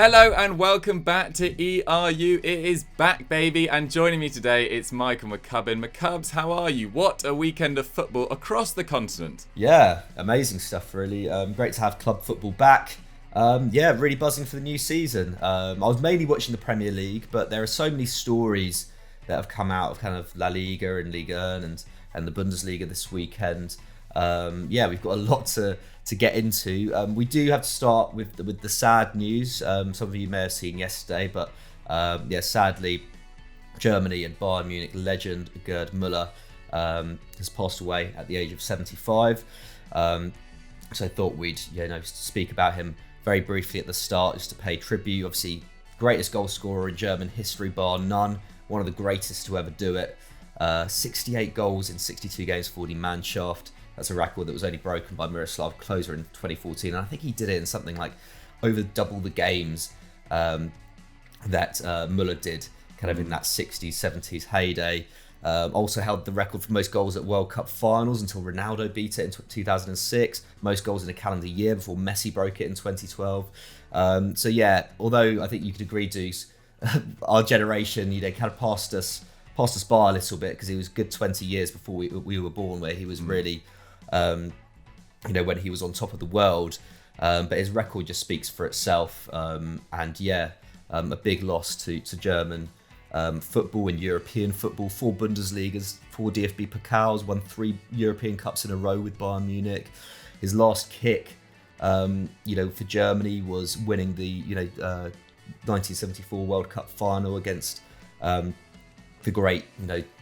Hello and welcome back to ERU. It is back, baby, and joining me today, it's Michael McCubbin. McCubs, how are you? What a weekend of football across the continent. Yeah, amazing stuff, really. Great to have club football back. Really buzzing for the new season. I was mainly watching the Premier League, but there are so many stories that have come out of kind of La Liga and Liga and the Bundesliga this weekend. We've got a lot to get into. We do have to start with the sad news. Some of you may have seen yesterday, but sadly, Germany and Bayern Munich legend Gerd Muller has passed away at the age of 75. So I thought we'd speak about him very briefly at the start, just to pay tribute. Obviously, greatest goal scorer in German history, bar none. One of the greatest to ever do it. 68 goals in 62 games for the Mannschaft. That's a record that was only broken by Miroslav Klose in 2014. And I think he did it in something like over double the games that Muller did kind of in that 60s, 70s heyday. Also held the record for most goals at World Cup finals until Ronaldo beat it in 2006. Most goals in a calendar year before Messi broke it in 2012. Although I think you could agree, Deuce, our generation, kind of passed us by a little bit, because he was a good 20 years before we were born, where he was really, when he was on top of the world. But his record just speaks for itself. A big loss to German football and European football. 4 Bundesligas, 4 DFB Pokals, won 3 European Cups in a row with Bayern Munich. His last kick, for Germany was winning the 1974 World Cup final against the great,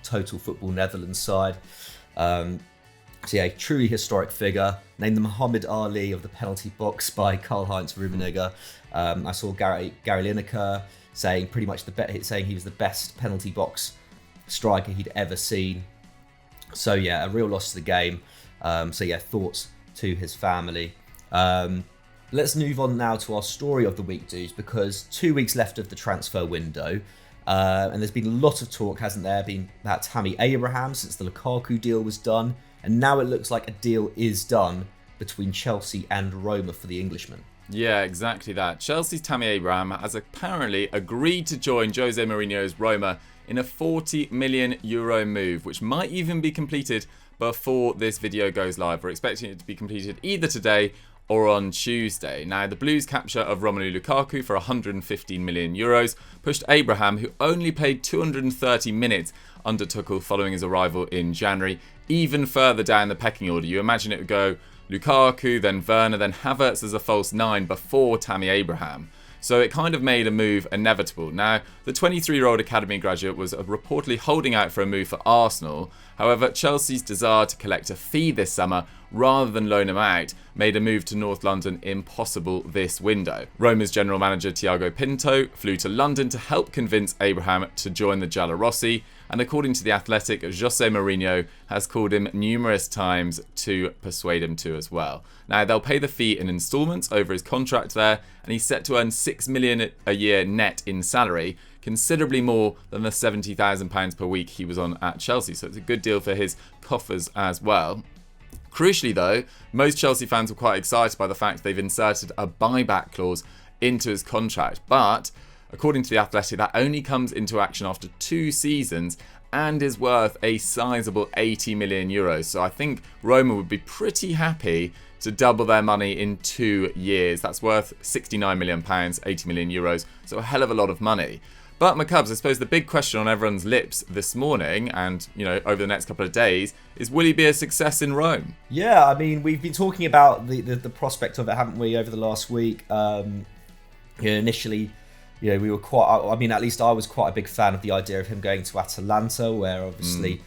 total football Netherlands side. Truly historic figure. Named the Muhammad Ali of the penalty box by Karl-Heinz Rummenigge. I saw Gary Lineker saying saying he was the best penalty box striker he'd ever seen. So a real loss to the game. Thoughts to his family. Let's move on now to our story of the week, dudes, because 2 weeks left of the transfer window. And there's been a lot of talk, hasn't there, been about Tammy Abraham since the Lukaku deal was done. And now it looks like a deal is done between Chelsea and Roma for the Englishman. Yeah, exactly that. Chelsea's Tammy Abraham has apparently agreed to join Jose Mourinho's Roma in a €40 million move, which might even be completed before this video goes live. We're expecting it to be completed either today or on Tuesday. Now, the Blues' capture of Romelu Lukaku for €115 million pushed Abraham, who only played 230 minutes under Tuchel following his arrival in January, even further down the pecking order. You imagine it would go Lukaku, then Werner, then Havertz as a false 9 before Tammy Abraham. So it kind of made a move inevitable. Now, the 23-year-old academy graduate was reportedly holding out for a move for Arsenal. However, Chelsea's desire to collect a fee this summer rather than loan him out made a move to North London impossible this window. Roma's general manager Thiago Pinto flew to London to help convince Abraham to join the Giallorossi, and according to The Athletic, Jose Mourinho has called him numerous times to persuade him to as well. Now, they'll pay the fee in instalments over his contract there, and he's set to earn £6 million a year net in salary, considerably more than the £70,000 per week he was on at Chelsea. So it's a good deal for his coffers as well. Crucially though, most Chelsea fans were quite excited by the fact they've inserted a buyback clause into his contract. But according to The Athletic, that only comes into action after 2 seasons and is worth a sizable €80 million. So I think Roma would be pretty happy to double their money in 2 years. That's worth £69 million, €80 million. So a hell of a lot of money. But McCubs, I suppose the big question on everyone's lips this morning and, over the next couple of days is, will he be a success in Rome? Yeah, I mean, we've been talking about the prospect of it, haven't we, over the last week? Initially, we were at least I was quite a big fan of the idea of him going to Atalanta, where obviously,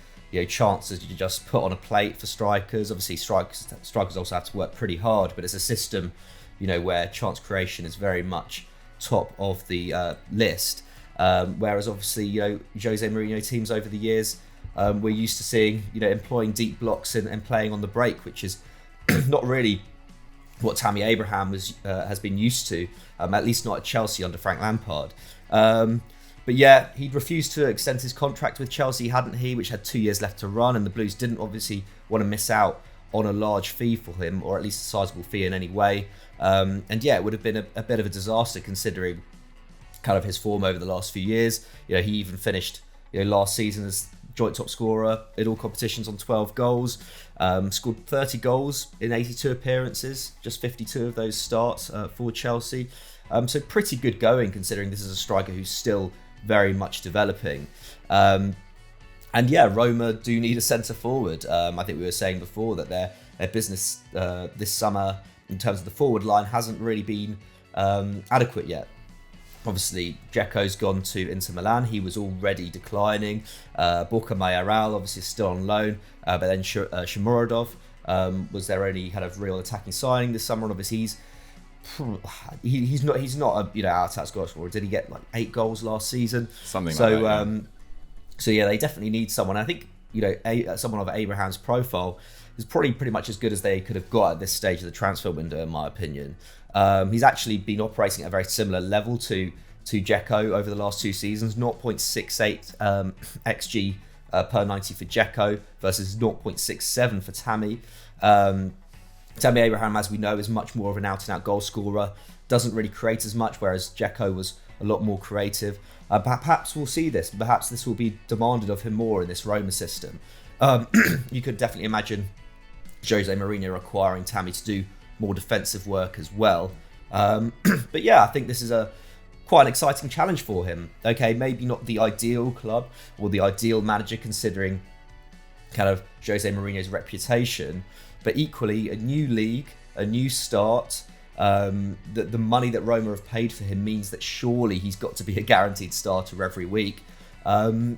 chances you just put on a plate for strikers. Obviously, strikers also have to work pretty hard, but it's a system, where chance creation is very much top of the list. Whereas obviously, Jose Mourinho teams over the years, we're used to seeing, employing deep blocks and playing on the break, which is not really what Tammy Abraham has been used to, at least not at Chelsea under Frank Lampard. But yeah, he'd refused to extend his contract with Chelsea, hadn't he, which had 2 years left to run, and the Blues didn't obviously want to miss out on a large fee for him, or at least a sizable fee in any way. And yeah, it would have been a bit of a disaster considering kind of his form over the last few years. He even finished last season as joint top scorer in all competitions on 12 goals. Scored 30 goals in 82 appearances, just 52 of those starts for Chelsea. So pretty good going considering this is a striker who's still very much developing. And yeah, Roma do need a centre forward. I think we were saying before that their business this summer in terms of the forward line hasn't really been adequate yet. Obviously, Dzeko's gone to Inter Milan. He was already declining. Borja Mayoral obviously is still on loan. But then Shomurodov was their only kind of real attacking signing this summer. And obviously he's not a out goal scorer. Did he get like 8 goals last season? Something like that. Yeah. So yeah, they definitely need someone. I think someone of Abraham's profile is probably pretty much as good as they could have got at this stage of the transfer window, in my opinion. He's actually been operating at a very similar level to Dzeko over the last 2 seasons. 0.68 xG per 90 for Dzeko versus 0.67 for Tammy. Tammy Abraham, as we know, is much more of an out-and-out goal scorer. Doesn't really create as much, whereas Dzeko was a lot more creative. Perhaps we'll see this. Perhaps this will be demanded of him more in this Roma system. You could definitely imagine Jose Mourinho requiring Tammy to do more defensive work as well. But yeah, I think this is quite an exciting challenge for him. Okay, maybe not the ideal club or the ideal manager considering kind of Jose Mourinho's reputation, but equally a new league, a new start. The money that Roma have paid for him means that surely he's got to be a guaranteed starter every week. And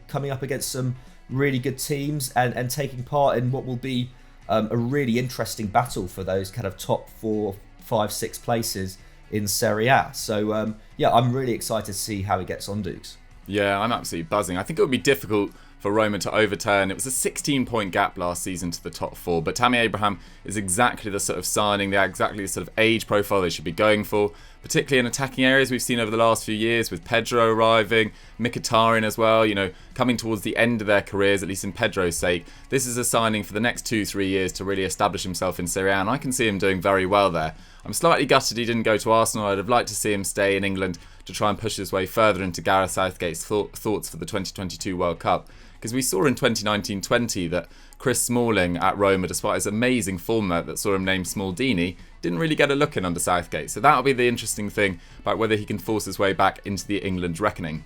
coming up against some really good teams and taking part in what will be a really interesting battle for those kind of top 4, 5, 6 places in Serie A. So yeah, I'm really excited to see how he gets on, Dukes. Yeah, I'm absolutely buzzing. I think it would be difficult for Roma to overturn. It was a 16-point gap last season to the top 4, but Tammy Abraham is exactly the sort of signing, exactly the sort of age profile they should be going for, particularly in attacking areas we've seen over the last few years with Pedro arriving, Mkhitaryan as well, coming towards the end of their careers, at least in Pedro's sake. This is a signing for the next 2-3 years to really establish himself in Serie A, and I can see him doing very well there. I'm slightly gutted he didn't go to Arsenal. I'd have liked to see him stay in England to try and push his way further into Gareth Southgate's thoughts for the 2022 World Cup. Because we saw in 2019-20 that Chris Smalling at Roma, despite his amazing form that saw him named Smaldini, didn't really get a look in under Southgate. So that'll be the interesting thing about whether he can force his way back into the England reckoning.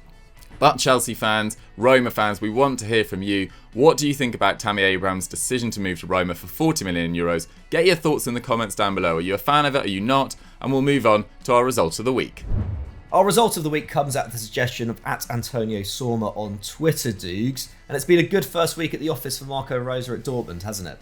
But Chelsea fans, Roma fans, we want to hear from you. What do you think about Tammy Abraham's decision to move to Roma for €40 million? Get your thoughts in the comments down below. Are you a fan of it? Are you not? And we'll move on to our result of the week. Our result of the week comes at the suggestion of @Antonio Sorma on Twitter, Dukes. And it's been a good first week at the office for Marco Rose at Dortmund, hasn't it?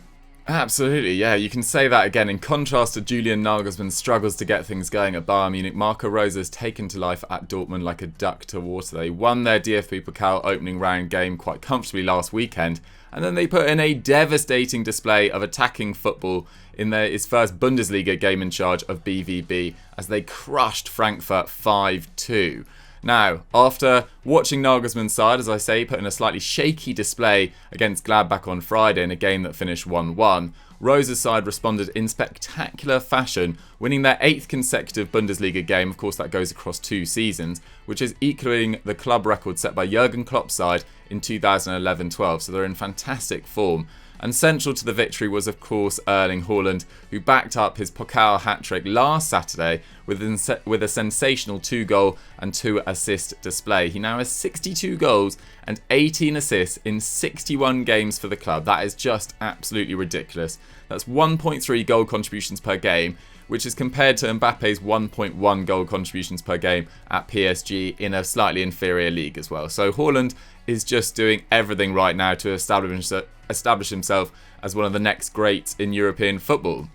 Absolutely, yeah. You can say that again. In contrast to Julian Nagelsmann's struggles to get things going at Bayern Munich, Marco Rose has taken to life at Dortmund like a duck to water. They won their DFB Pokal opening round game quite comfortably last weekend, and then they put in a devastating display of attacking football in his first Bundesliga game in charge of BVB as they crushed Frankfurt 5-2. Now, after watching Nagelsmann's side, as I say, put in a slightly shaky display against Gladbach on Friday in a game that finished 1-1, Rose's side responded in spectacular fashion, winning their 8th consecutive Bundesliga game. Of course, that goes across 2 seasons, which is equaling the club record set by Jurgen Klopp's side in 2011-12. So they're in fantastic form. And central to the victory was, of course, Erling Haaland, who backed up his Pokal hat-trick last Saturday with a sensational 2-goal and 2-assist display. He now has 62 goals and 18 assists in 61 games for the club. That is just absolutely ridiculous. That's 1.3 goal contributions per game, which is compared to Mbappe's 1.1 goal contributions per game at PSG in a slightly inferior league as well. So Haaland is just doing everything right now to establish himself as one of the next greats in European football.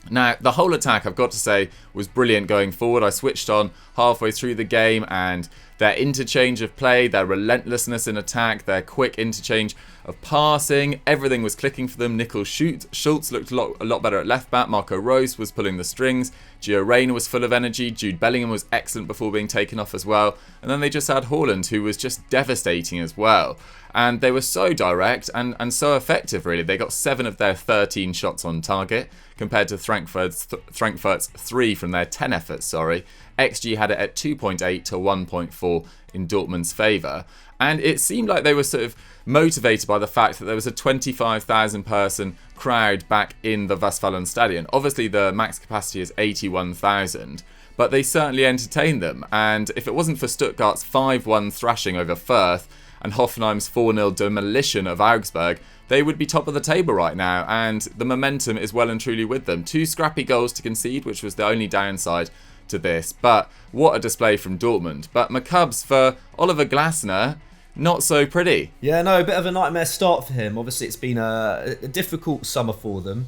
Now, the whole attack, I've got to say, was brilliant going forward. I switched on halfway through the game, and their interchange of play, their relentlessness in attack, their quick interchange of passing, everything was clicking for them. Nickel Schultz looked a lot better at left back. Marco Reus was pulling the strings. Gio Reyna was full of energy. Jude Bellingham was excellent before being taken off as well. And then they just had Haaland, who was just devastating as well. And they were so direct and so effective, really. They got 7 of their 13 shots on target, compared to Frankfurt's 3 from their 10 efforts, XG had it at 2.8 to 1.4 in Dortmund's favour. And it seemed like they were sort of motivated by the fact that there was a 25,000 person crowd back in the Westfalenstadion. Obviously, the max capacity is 81,000, but they certainly entertained them. And if it wasn't for Stuttgart's 5-1 thrashing over Fürth and Hoffenheim's 4-0 demolition of Augsburg, they would be top of the table right now, and the momentum is well and truly with them. 2 scrappy goals to concede, which was the only downside to this, but what a display from Dortmund. But McCubs, for Oliver Glasner, not so pretty. Yeah, no, a bit of a nightmare start for him. Obviously, it's been a difficult summer for them,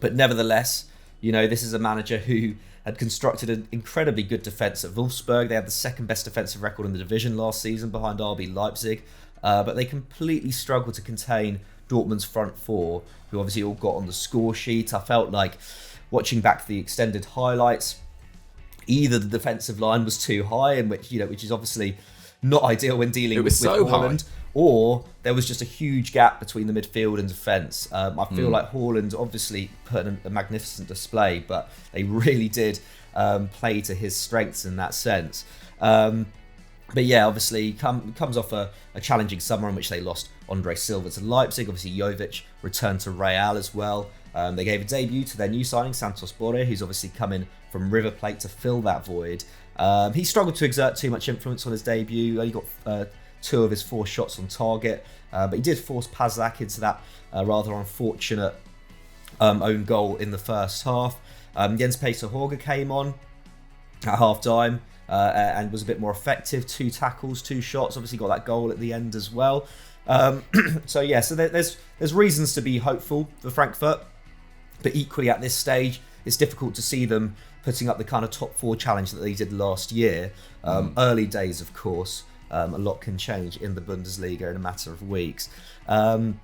but nevertheless, this is a manager who had constructed an incredibly good defence at Wolfsburg. They had the second best defensive record in the division last season, behind RB Leipzig, but they completely struggled to contain Dortmund's front four, who obviously all got on the score sheet. I felt like, watching back the extended highlights, either the defensive line was too high, and which is obviously not ideal when dealing with Haaland, or there was just a huge gap between the midfield and defence. I feel like Haaland obviously put in a magnificent display, but they really did play to his strengths in that sense. But yeah, obviously comes off a challenging summer in which they lost Andre Silva to Leipzig. Obviously Jovic returned to Real as well. They gave a debut to their new signing, Santos Borré, who's obviously come in from River Plate to fill that void. He struggled to exert too much influence on his debut. He got 2 of his 4 shots on target, but he did force Pazak into that rather unfortunate own goal in the first half. Jens Peter Horger came on at half-time and was a bit more effective. 2 tackles, 2 shots, obviously got that goal at the end as well. So there's reasons to be hopeful for Frankfurt, but equally at this stage, it's difficult to see them putting up the kind of top 4 challenge that they did last year. Early days, of course. A lot can change in the Bundesliga in a matter of weeks. But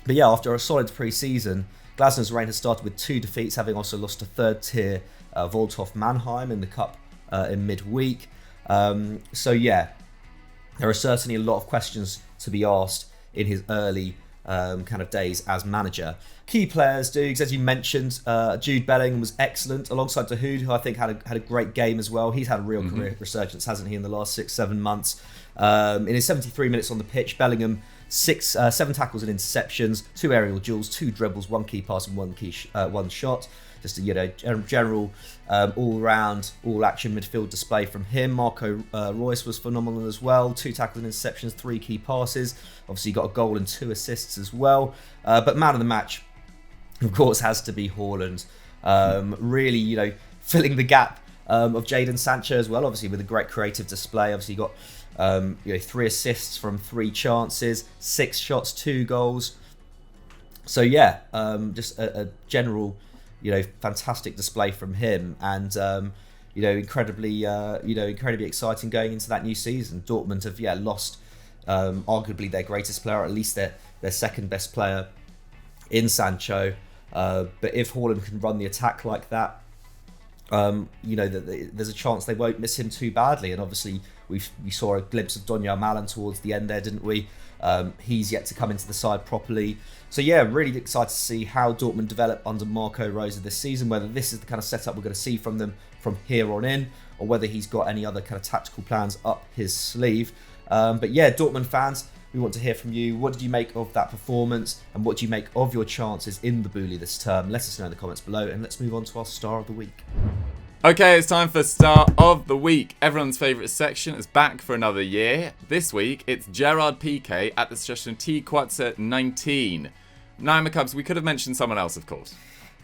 yeah, after a solid pre-season, Glasner's reign has started with 2 defeats, having also lost to third-tier Waldhof Mannheim in the Cup in midweek. So yeah, there are certainly a lot of questions to be asked in his early kind of days as manager. Key players, Dukes, as you mentioned, Jude Bellingham was excellent, alongside Jude, who I think had a great game as well. He's had a real career resurgence, hasn't he, in the last 6-7 months. In his 73 minutes on the pitch, Bellingham 7 tackles and interceptions, 2 aerial duels, 2 dribbles, 1 key pass and 1 shot. Just a general all-round, all-action midfield display from him. Marco Reus was phenomenal as well. 2 tackles and interceptions, 3 key passes. Obviously got a goal and 2 assists as well. But man of the match, of course, has to be Haaland. Really, filling the gap of Jadon Sancho as well. Obviously with a great creative display. Obviously got 3 assists from 3 chances, 6 shots, 2 goals. So yeah, just a general, fantastic display from him, and incredibly exciting going into that new season. Dortmund have lost arguably their greatest player, or at least their second best player in Sancho. But if Haaland can run the attack like that, there's a chance they won't miss him too badly. And obviously we saw a glimpse of Donyell Malen towards the end there, didn't we? He's yet to come into the side properly. So yeah, really excited to see how Dortmund develop under Marco Rose this season, whether this is the kind of setup we're going to see from them from here on in, or whether he's got any other kind of tactical plans up his sleeve. But yeah, Dortmund fans, we want to hear from you. What did you make of that performance, and what do you make of your chances in the Bully this term? Let us know in the comments below, and let's move on to our Star of the Week. Okay, it's time for Star of the Week. Everyone's favourite section is back for another year. This week, it's Gerard Pique at the session T-Quatzer 19. Now, McCubs, we could have mentioned someone else, of course.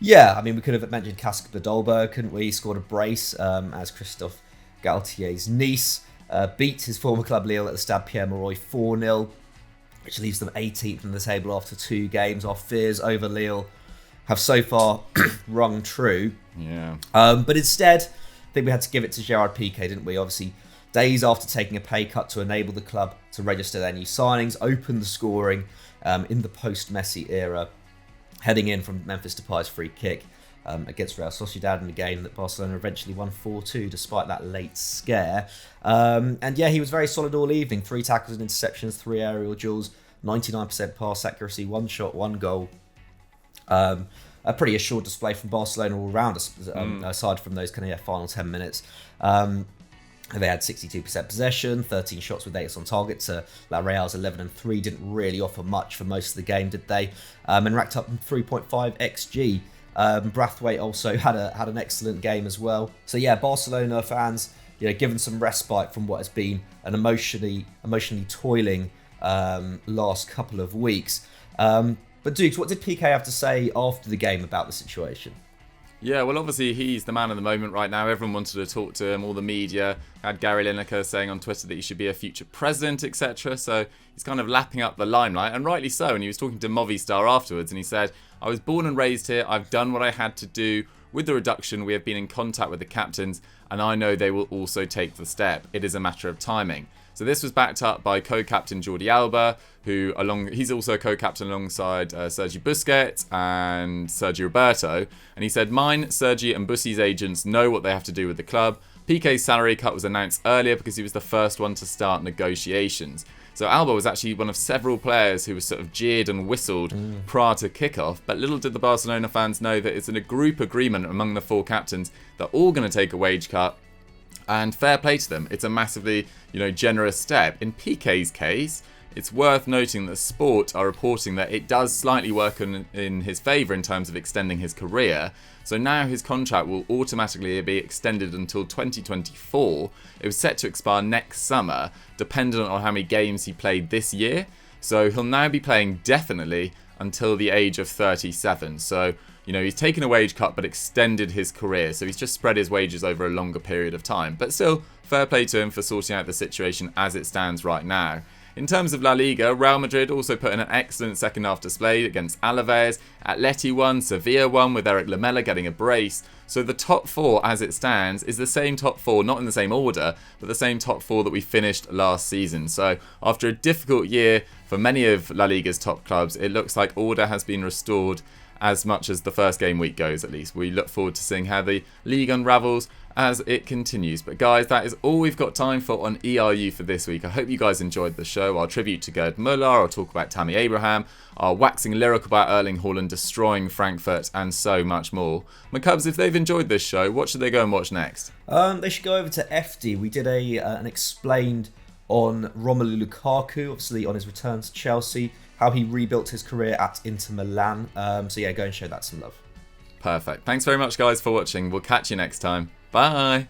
Yeah, I mean, we could have mentioned Kasper Dolberg, couldn't we? He scored a brace as Christophe Galtier's Nice beat his former club Lille at the Stade Pierre-Mauroy 4-0, which leaves them 18th in the table after 2 games. Our fears over Lille have so far rung true. Yeah. But instead, I think we had to give it to Gerard Pique, didn't we? Obviously, days after taking a pay cut to enable the club to register their new signings, open the scoring in the post-Messi era, heading in from Memphis Depay's free kick against Real Sociedad in a game that Barcelona eventually won 4-2 despite that late scare. And yeah, he was very solid all evening. 3 tackles and interceptions, 3 aerial duels, 99% pass accuracy, 1 shot, 1 goal. A pretty assured display from Barcelona all round, aside from those kind of final 10 minutes. They had 62% possession, 13 shots with 8 on target to La Real's 11 and 3. Didn't really offer much for most of the game, did they? And racked up 3.5 XG. Braithwaite also had an excellent game as well. So yeah, Barcelona fans, given some respite from what has been an emotionally toiling last couple of weeks. But Dukes, what did Pique have to say after the game about the situation? Yeah, well, obviously he's the man of the moment right now. Everyone wanted to talk to him, all the media. Had Gary Lineker saying on Twitter that he should be a future president, etc. So he's kind of lapping up the limelight, and rightly so. And he was talking to Movistar afterwards, and he said, "I was born and raised here. I've done what I had to do. With the reduction, we have been in contact with the captains, and I know they will also take the step. It is a matter of timing." So this was backed up by co-captain Jordi Alba, he's also co-captain alongside Sergi Busquets and Sergi Roberto. And he said, "Mine, Sergi and Bussi's agents know what they have to do with the club. Pique's salary cut was announced earlier because he was the first one to start negotiations." So Alba was actually one of several players who was sort of jeered and whistled prior to kickoff. But little did the Barcelona fans know that it's in a group agreement among the 4 captains. They're all going to take a wage cut. And fair play to them. It's a massively, generous step. In Pique's case, it's worth noting that Sport are reporting that it does slightly work in his favour in terms of extending his career. So now his contract will automatically be extended until 2024. It was set to expire next summer, dependent on how many games he played this year. So he'll now be playing definitely until the age of 37. So, he's taken a wage cut but extended his career. So he's just spread his wages over a longer period of time. But still, fair play to him for sorting out the situation as it stands right now. In terms of La Liga, Real Madrid also put in an excellent second half display against Alaves. Atleti won, Sevilla won with Eric Lamela getting a brace. So the top 4 as it stands is the same top 4, not in the same order, but the same top 4 that we finished last season. So after a difficult year for many of La Liga's top clubs, it looks like order has been restored as much as the first game week goes, at least. We look forward to seeing how the league unravels as it continues. But guys, that is all we've got time for on ERU for this week. I hope you guys enjoyed the show. Our tribute to Gerd Muller, our talk about Tammy Abraham, our waxing lyrical about Erling Haaland destroying Frankfurt, and so much more. McCubs, if they've enjoyed this show, what should they go and watch next? They should go over to FD. We did an explained on Romelu Lukaku, obviously on his return to Chelsea, how he rebuilt his career at Inter Milan. So yeah, go and show that some love. Perfect. Thanks very much, guys, for watching. We'll catch you next time. Bye.